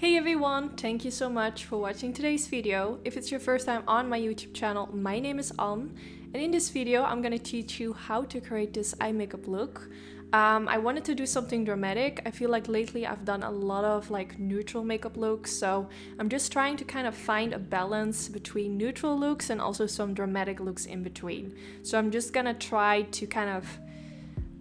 Hey everyone, thank you so much for watching today's video. If it's your first time on my YouTube channel, my name is Anne, and in this video I'm gonna teach you how to create this eye makeup look. I wanted to do something dramatic. I feel like lately I've done a lot of like neutral makeup looks, so I'm just trying to kind of find a balance between neutral looks and also some dramatic looks in between. So I'm just gonna try to kind of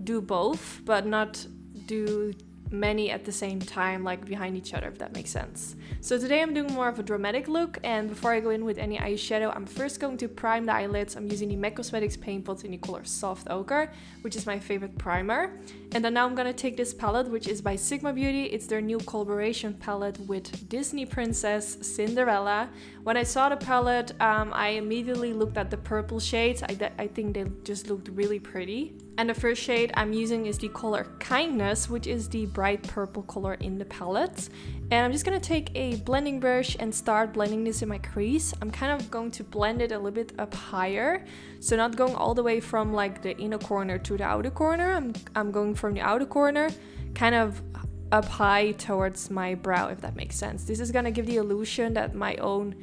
do both, but not do many at the same time, like behind each other, if that makes sense. So today I'm doing more of a dramatic look, and before I go in with any eyeshadow, I'm first going to prime the eyelids. I'm using the MAC Cosmetics paint pot in the color Soft Ochre, which is my favorite primer. And then now I'm gonna take this palette, which is by Sigma Beauty. It's their new collaboration palette with Disney princess Cinderella. When I saw the palette, I immediately looked at the purple shades. I think they just looked really pretty. And the first shade I'm using is the color Kindness, which is the bright purple color in the palette. And I'm just gonna take a blending brush and start blending this in my crease. I'm kind of going to blend it a little bit up higher, so not going all the way from like the inner corner to the outer corner. I'm going from the outer corner kind of up high towards my brow, if that makes sense. This is gonna give the illusion that my own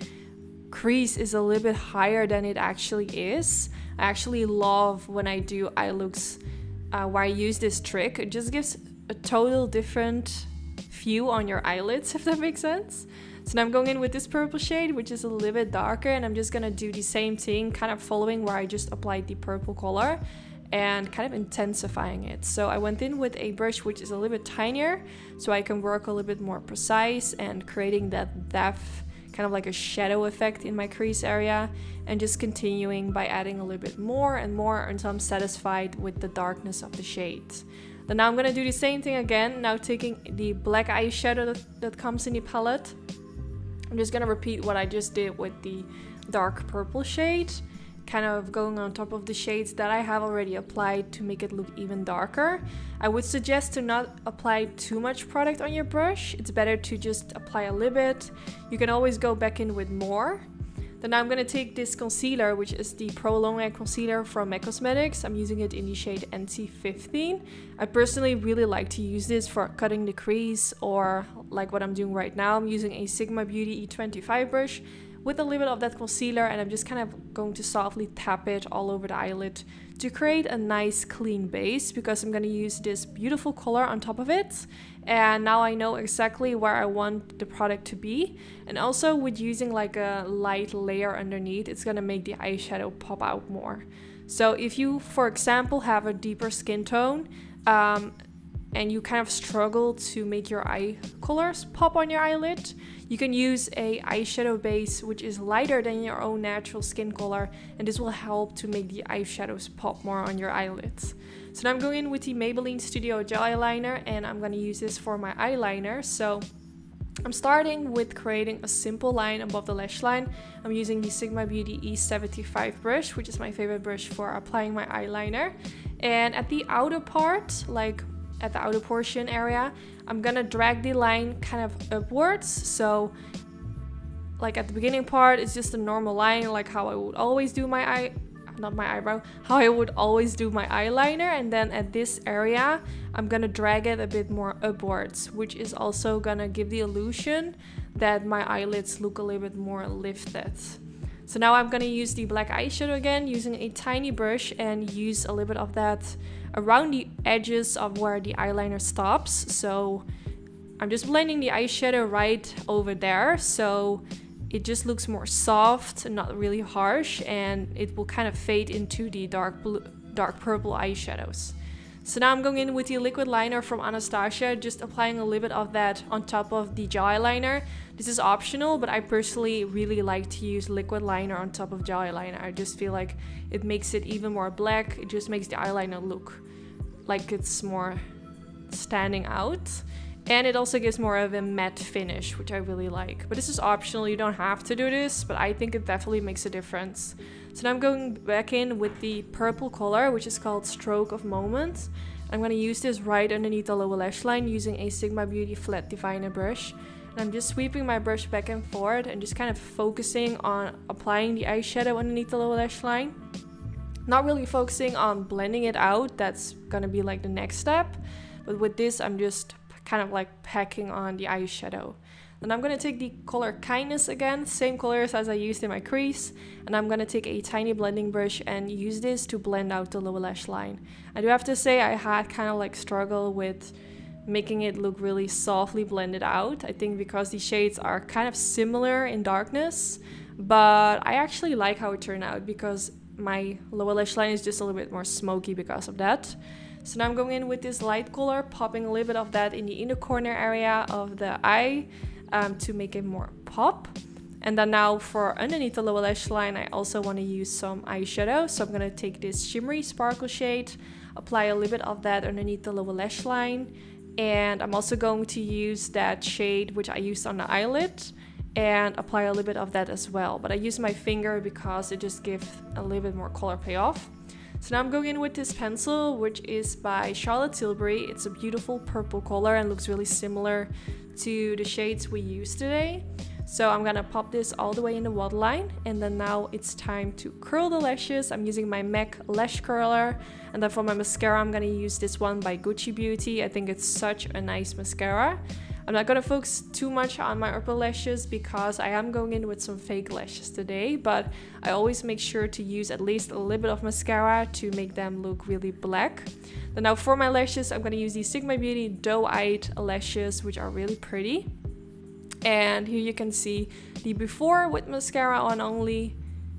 crease is a little bit higher than it actually is. I actually love when I do eye looks where I use this trick. It just gives a total different view on your eyelids, if that makes sense. So now I'm going in with this purple shade, which is a little bit darker, and I'm just gonna do the same thing, kind of following where I just applied the purple color and kind of intensifying it. So I went in with a brush which is a little bit tinier, so I can work a little bit more precise and creating that depth, kind of like a shadow effect in my crease area, and just continuing by adding a little bit more and more until I'm satisfied with the darkness of the shade. Then now I'm gonna do the same thing again, now taking the black eyeshadow that comes in the palette. I'm just gonna repeat what I just did with the dark purple shade, kind of going on top of the shades that I have already applied to make it look even darker. I would suggest to not apply too much product on your brush. It's better to just apply a little bit. You can always go back in with more. Then I'm gonna take this concealer, which is the Pro Longwear concealer from MAC Cosmetics. I'm using it in the shade NC15. I personally really like to use this for cutting the crease, or like what I'm doing right now. I'm using a Sigma Beauty E25 brush with a little bit of that concealer, and I'm just kind of going to softly tap it all over the eyelid to create a nice clean base, because I'm going to use this beautiful color on top of it. And now I know exactly where I want the product to be. And also with using like a light layer underneath, it's going to make the eyeshadow pop out more. So if you, for example, have a deeper skin tone, and you kind of struggle to make your eye colors pop on your eyelid, you can use a eyeshadow base which is lighter than your own natural skin color, and this will help to make the eyeshadows pop more on your eyelids. So now I'm going in with the Maybelline Studio Gel Eyeliner, and I'm going to use this for my eyeliner. So I'm starting with creating a simple line above the lash line. I'm using the Sigma Beauty E75 brush, which is my favorite brush for applying my eyeliner. And at the outer part, like at the outer portion area, I'm gonna drag the line kind of upwards. So like at the beginning part, it's just a normal line, like how I would always do my how I would always do my eyeliner. And then at this area, I'm gonna drag it a bit more upwards, which is also gonna give the illusion that my eyelids look a little bit more lifted. So now I'm gonna use the black eyeshadow again, using a tiny brush, and use a little bit of that around the edges of where the eyeliner stops. So I'm just blending the eyeshadow right over there, so it just looks more soft and not really harsh, and it will kind of fade into the dark purple eyeshadows. So now I'm going in with the liquid liner from Anastasia, just applying a little bit of that on top of the gel eyeliner. This is optional, but I personally really like to use liquid liner on top of gel eyeliner. I just feel like it makes it even more black. It just makes the eyeliner look like it's more standing out. And it also gives more of a matte finish, which I really like. But this is optional, you don't have to do this, but I think it definitely makes a difference. So now I'm going back in with the purple color, which is called Stroke of Moment. I'm going to use this right underneath the lower lash line using a Sigma Beauty Flat Definer brush. And I'm just sweeping my brush back and forth and just kind of focusing on applying the eyeshadow underneath the lower lash line. Not really focusing on blending it out, that's going to be like the next step. But with this, I'm just kind of like packing on the eyeshadow. Then I'm going to take the color Kindness again, same colors as I used in my crease. And I'm going to take a tiny blending brush and use this to blend out the lower lash line. I do have to say I had kind of like struggle with making it look really softly blended out. I think because the shades are kind of similar in darkness. But I actually like how it turned out because my lower lash line is just a little bit more smoky because of that. So now I'm going in with this light color, popping a little bit of that in the inner corner area of the eye to make it more pop. And then now for underneath the lower lash line, I also want to use some eyeshadow. So I'm going to take this shimmery sparkle shade, apply a little bit of that underneath the lower lash line. And I'm also going to use that shade which I used on the eyelid and apply a little bit of that as well. But I use my finger because it just gives a little bit more color payoff. So now I'm going in with this pencil, which is by Charlotte Tilbury. It's a beautiful purple color and looks really similar to the shades we used today. So I'm gonna pop this all the way in the waterline, and then now it's time to curl the lashes. I'm using my MAC lash curler, and then for my mascara I'm gonna use this one by Gucci Beauty. I think it's such a nice mascara. I'm not gonna focus too much on my upper lashes because I am going in with some fake lashes today, but I always make sure to use at least a little bit of mascara to make them look really black. Then now for my lashes, I'm gonna use these Sigma Beauty Doe-Eyed lashes, which are really pretty. And here you can see the before with mascara on only,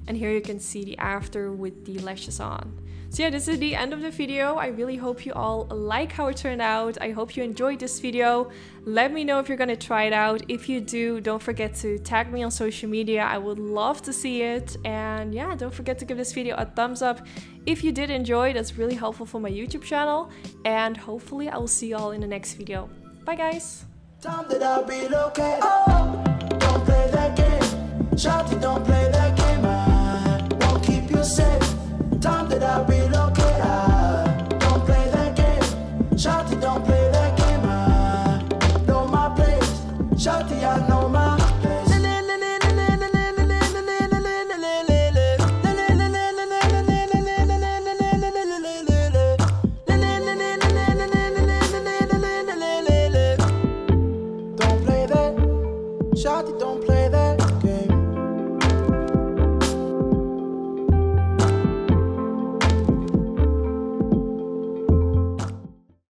and here you can see the after with the lashes on. So yeah, this is the end of the video. I really hope you all like how it turned out. I hope you enjoyed this video. Let me know if you're gonna try it out. If you do, don't forget to tag me on social media. I would love to see it. And yeah, don't forget to give this video a thumbs up if you did enjoy. That's really helpful for my YouTube channel. And hopefully I will see you all in the next video. Bye guys! Time that I'll be okay. Oh, don't play that game. Shawty, don't play that game. I won't keep you safe. Time that I'll be okay. Don't play that game. Shawty, don't play that game. I know my place. Shawty, I know my place. Shawty, don't